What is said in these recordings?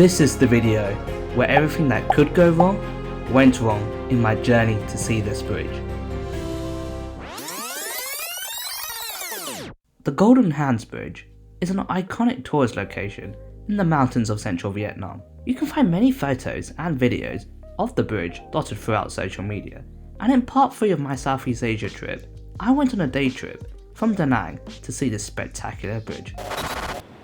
This is the video where everything that could go wrong went wrong in my journey to see this bridge. The Golden Hands Bridge is an iconic tourist location in the mountains of central Vietnam. You can find many photos and videos of the bridge dotted throughout social media, and in part 3 of my Southeast Asia trip, I went on a day trip from Da Nang to see this spectacular bridge.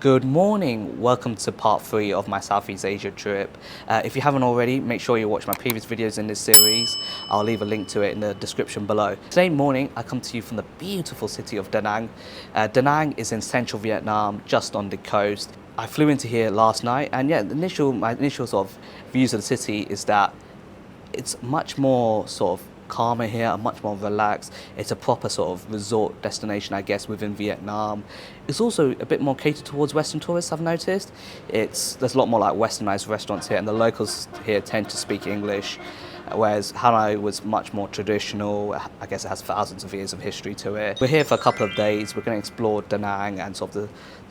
Good morning, welcome to part 3 of my Southeast Asia trip. If you haven't already, make sure you watch my previous videos in this series. I'll leave a link to it in the description below. Today morning, I come to you from the beautiful city of Da Nang. Da Nang is in central Vietnam, just on the coast. I flew into here last night, and yeah, my initial sort of views of the city is that it's much more sort of calmer here, much more relaxed. It's a proper sort of resort destination, I guess, within Vietnam. It's also a bit more catered towards Western tourists, I've noticed. There's a lot more like westernized restaurants here, and the locals here tend to speak English, whereas Hanoi was much more traditional. I guess it has thousands of years of history to it. We're here for a couple of days. We're going to explore Da Nang and sort of the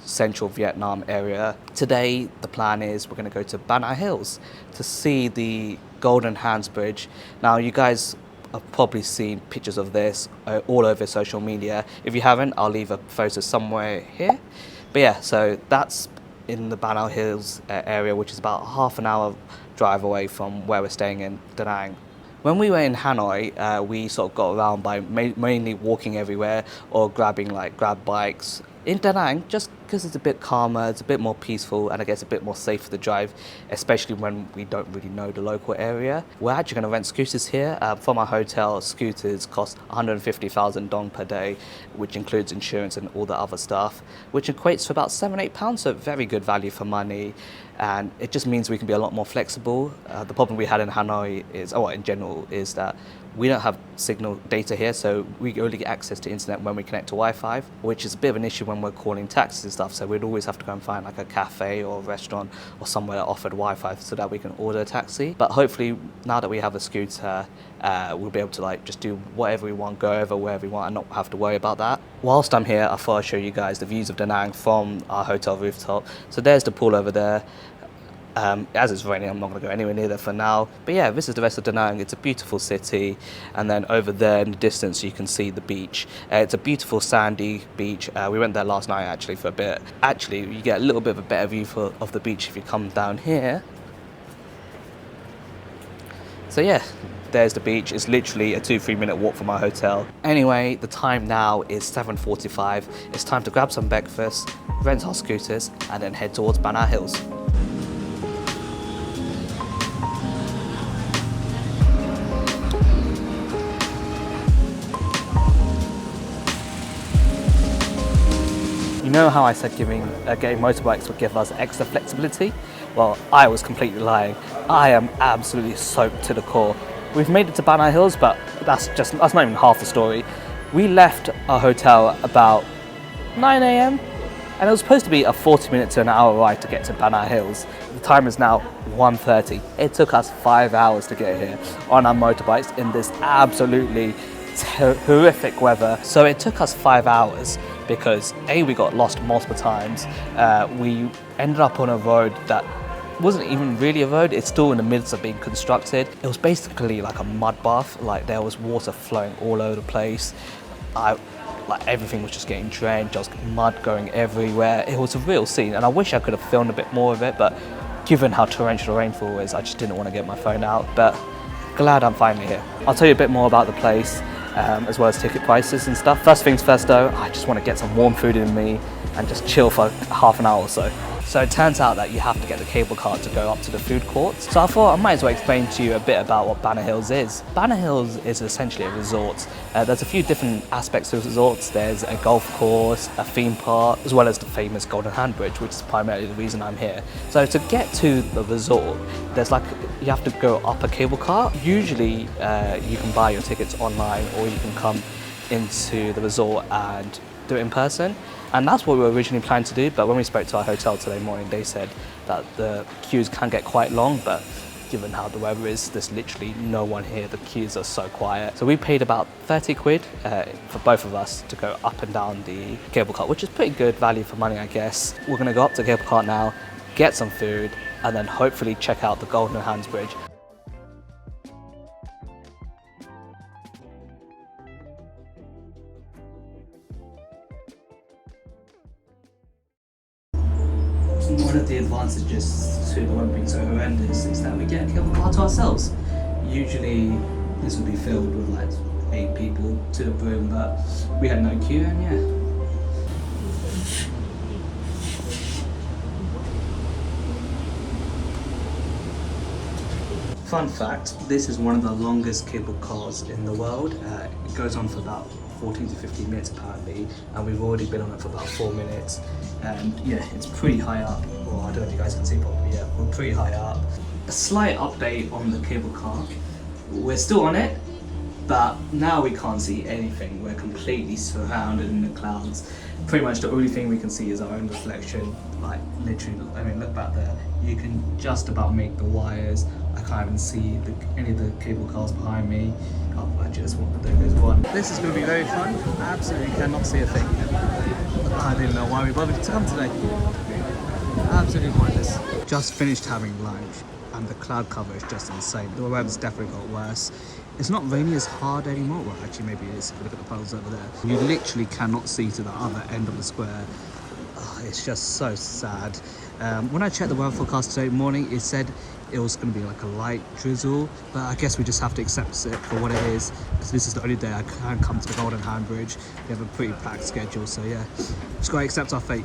central Vietnam area. Today, the plan is we're going to go to Ban Hills to see the Golden Hands Bridge. Now, you guys I've probably seen pictures of this all over social media. If you haven't, I'll leave a photo somewhere here. But yeah, so that's in the Ban Hills area, which is about half an hour drive away from where we're staying in Da Nang. When we were in Hanoi, we sort of got around by mainly walking everywhere or grabbing grab bikes. In Da Nang, just because it's a bit calmer, it's a bit more peaceful, and I guess a bit more safe to drive, especially when we don't really know the local area. We're actually going to rent scooters here. From our hotel, scooters cost 150,000 dong per day, which includes insurance and all the other stuff, which equates to about £7-8, so very good value for money. And it just means we can be a lot more flexible. The problem we had in Hanoi is, in general, is that we don't have signal data here, so we only get access to internet when we connect to Wi-Fi, which is a bit of an issue when we're calling taxis and stuff, so we'd always have to go and find like a cafe or a restaurant or somewhere that offered Wi-Fi so that we can order a taxi. But hopefully, now that we have a scooter, we'll be able to just do whatever we want, go over wherever we want and not have to worry about that. Whilst I'm here, I thought I'd show you guys the views of Da Nang from our hotel rooftop. So there's the pool over there. As it's raining, I'm not going to go anywhere near there for now. But yeah, this is the rest of Da Nang. It's a beautiful city. And then over there in the distance, you can see the beach. It's a beautiful sandy beach. We went there last night, actually, for a bit. Actually, you get a little bit of a better view of the beach if you come down here. So yeah, there's the beach. It's literally a 2-3 minute walk from our hotel. Anyway, the time now is 7:45. It's time to grab some breakfast, rent our scooters, and then head towards Ban Hills. You know how I said getting motorbikes would give us extra flexibility? Well, I was completely lying. I am absolutely soaked to the core. We've made it to Ban Hills, but that's not even half the story. We left our hotel about 9 AM, and it was supposed to be a 40-minute to an hour ride to get to Ban Hills. The time is now 1:30. It took us 5 hours to get here on our motorbikes in this absolutely horrific weather. So it took us 5 hours because we got lost multiple times. We ended up on a road that wasn't even really a road. It's still in the midst of being constructed. It was basically like a mud bath. There was water flowing all over the place. Everything was just getting drenched. There was mud going everywhere. It was a real scene, and I wish I could have filmed a bit more of it, but given how torrential the rainfall is, I just didn't want to get my phone out. But glad I'm finally here. I'll tell you a bit more about the place, as well as ticket prices and stuff. First things first though, I just want to get some warm food in me and just chill for half an hour or so. So it turns out that you have to get the cable car to go up to the food courts. So I thought I might as well explain to you a bit about what Ban Hills is. Ban Hills is essentially a resort. There's a few different aspects to resorts. There's a golf course, a theme park, as well as the famous Golden Hand Bridge, which is primarily the reason I'm here. So to get to the resort, you have to go up a cable car. Usually you can buy your tickets online, or you can come into the resort and do it in person. And that's what we were originally planning to do, but when we spoke to our hotel today morning, they said that the queues can get quite long, but given how the weather is, there's literally no one here. The queues are so quiet. So we paid about 30 quid for both of us to go up and down the cable car, which is pretty good value for money, I guess. We're gonna go up to the cable car now, get some food, and then hopefully check out the Golden Hands Bridge. One of the advantages to the one being so horrendous is that we get a cable car to ourselves. Usually this would be filled with like 8 people to the brim, but we had no queue, and yeah. Fun fact, this is one of the longest cable cars in the world. It goes on for about 14 to 15 minutes apparently, and we've already been on it for about 4 minutes. And yeah, it's pretty high up. Well, I don't know if you guys can see properly, yeah, we're pretty high up. A slight update on the cable car. We're still on it, but now we can't see anything. We're completely surrounded in the clouds. Pretty much the only thing we can see is our own reflection. Like literally, I mean, look back there. You can just about make the wires. I can't even see any of the cable cars behind me. Oh, I just want the there's one. This is going to be very fun. I absolutely cannot see a thing. I didn't know why we bothered to come today. Absolutely pointless. Just finished having lunch, and the cloud cover is just insane. The weather's definitely got worse. It's not raining as hard anymore. Well, actually, maybe it is. Look at the puddles over there. You literally cannot see to the other end of the square. Oh, it's just so sad. When I checked the weather forecast today morning, it said it was going to be like a light drizzle, but I guess we just have to accept it for what it is, because this is the only day I can come to the Golden Hand Bridge. We have a pretty packed schedule, so yeah, just got to accept our fate.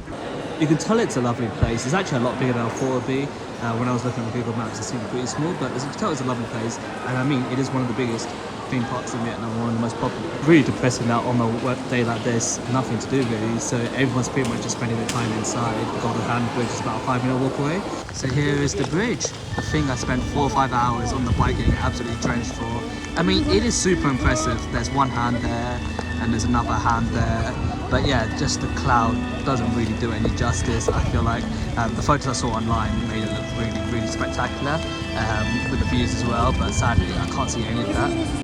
You can tell it's a lovely place. It's actually a lot bigger than I thought it would be. When I was looking at Google Maps, it seemed pretty small, but you can tell it's a lovely place, and I mean, it is one of the biggest theme parks in Vietnam, one of the most popular. Really depressing that on a work day like this, nothing to do really, so everyone's pretty much just spending their time inside. The Golden Hand Bridge is about a 5-minute walk away. So here is the bridge, the thing I spent 4 or 5 hours on the bike getting absolutely drenched for. I mean, it is super impressive. There's one hand there, and there's another hand there. But yeah, just the cloud doesn't really do any justice. I feel like the photos I saw online made it look really, really spectacular, with the views as well, but sadly I can't see any of that.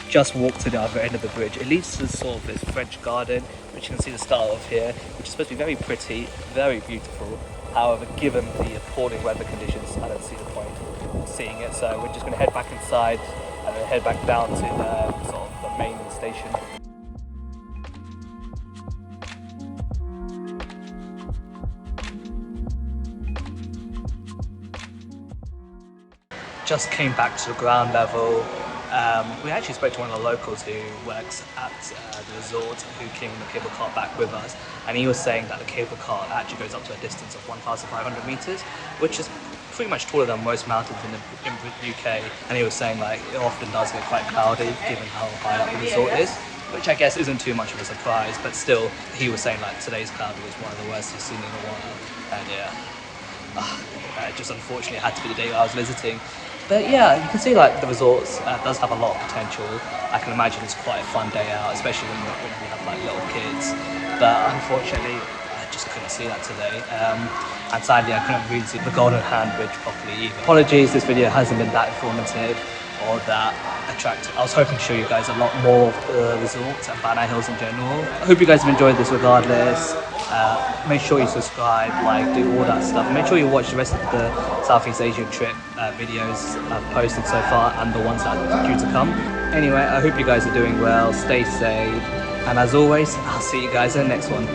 Just walked to the other end of the bridge. It leads to sort of this French garden, which you can see the start of here, which is supposed to be very pretty, very beautiful. However, given the appalling weather conditions, I don't see the point of seeing it. So we're just going to head back inside and then head back down to the sort of the main station. Just came back to the ground level. We actually spoke to one of the locals who works at the resort, who came in the cable car back with us, and he was saying that the cable car actually goes up to a distance of 1,500 meters, which is pretty much taller than most mountains in the UK. And he was saying like it often does get quite cloudy given how high up the resort is, which I guess isn't too much of a surprise, but still he was saying like today's cloud was one of the worst he's seen in a while. And yeah, just unfortunately it had to be the day I was visiting. But yeah, you can see like the resort does have a lot of potential. I can imagine it's quite a fun day out, especially when you have like little kids. But unfortunately, I just couldn't see that today. And sadly, I couldn't really see the Golden Hand Bridge properly either. Apologies, this video hasn't been that informative or that attractive. I was hoping to show you guys a lot more of the resort and Banana Hills in general. I hope you guys have enjoyed this regardless. Make sure you subscribe, like, do all that stuff. Make sure you watch the rest of the Southeast Asian trip videos I've posted so far and the ones that are due to come. Anyway, I hope you guys are doing well, stay safe, and as always, I'll see you guys in the next one.